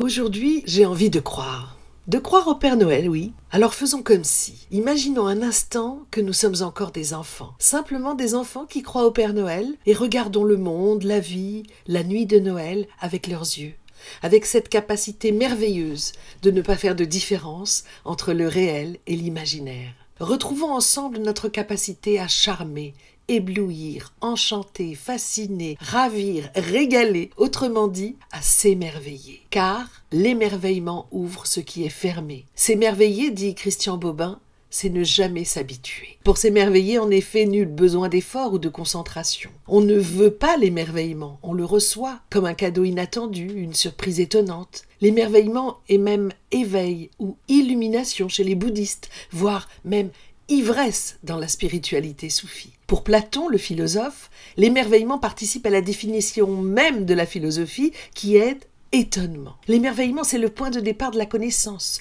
Aujourd'hui, j'ai envie de croire. De croire au Père Noël, oui. Alors faisons comme si. Imaginons un instant que nous sommes encore des enfants. Simplement des enfants qui croient au Père Noël et regardons le monde, la vie, la nuit de Noël avec leurs yeux. Avec cette capacité merveilleuse de ne pas faire de différence entre le réel et l'imaginaire. Retrouvons ensemble notre capacité à charmer, éblouir, enchanter, fasciner, ravir, régaler, autrement dit, à s'émerveiller. Car l'émerveillement ouvre ce qui est fermé. S'émerveiller, dit Christian Bobin, c'est ne jamais s'habituer. Pour s'émerveiller, en effet, nul besoin d'effort ou de concentration. On ne veut pas l'émerveillement, on le reçoit comme un cadeau inattendu, une surprise étonnante. L'émerveillement est même éveil ou illumination chez les bouddhistes, voire même ivresse dans la spiritualité soufie. Pour Platon, le philosophe, l'émerveillement participe à la définition même de la philosophie qui est étonnement. L'émerveillement, c'est le point de départ de la connaissance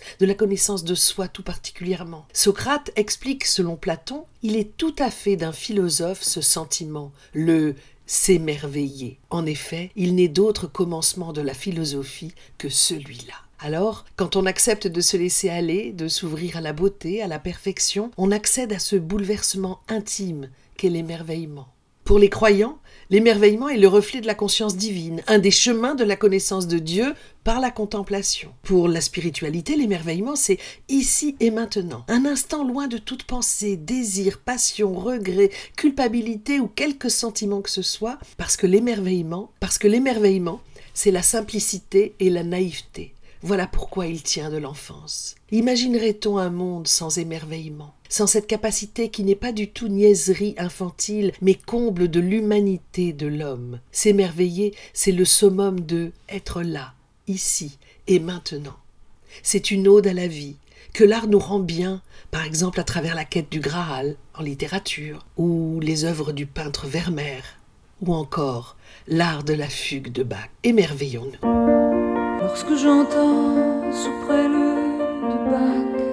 de soi tout particulièrement. Socrate explique, selon Platon, il est tout à fait d'un philosophe ce sentiment, le s'émerveiller. En effet, il n'est d'autre commencement de la philosophie que celui-là. Alors, quand on accepte de se laisser aller, de s'ouvrir à la beauté, à la perfection, on accède à ce bouleversement intime qu'est l'émerveillement. Pour les croyants, l'émerveillement est le reflet de la conscience divine, un des chemins de la connaissance de Dieu par la contemplation. Pour la spiritualité, l'émerveillement, c'est ici et maintenant. Un instant loin de toute pensée, désir, passion, regret, culpabilité ou quelque sentiment que ce soit, parce que l'émerveillement, c'est la simplicité et la naïveté. Voilà pourquoi il tient de l'enfance. Imaginerait-on un monde sans émerveillement, sans cette capacité qui n'est pas du tout niaiserie infantile, mais comble de l'humanité de l'homme? S'émerveiller, c'est le summum de être là, ici et maintenant. C'est une ode à la vie, que l'art nous rend bien, par exemple à travers la quête du Graal, en littérature, ou les œuvres du peintre Vermeer, ou encore l'art de la fugue de Bach. Émerveillons-nous. Lorsque j'entends sous prélude de Bach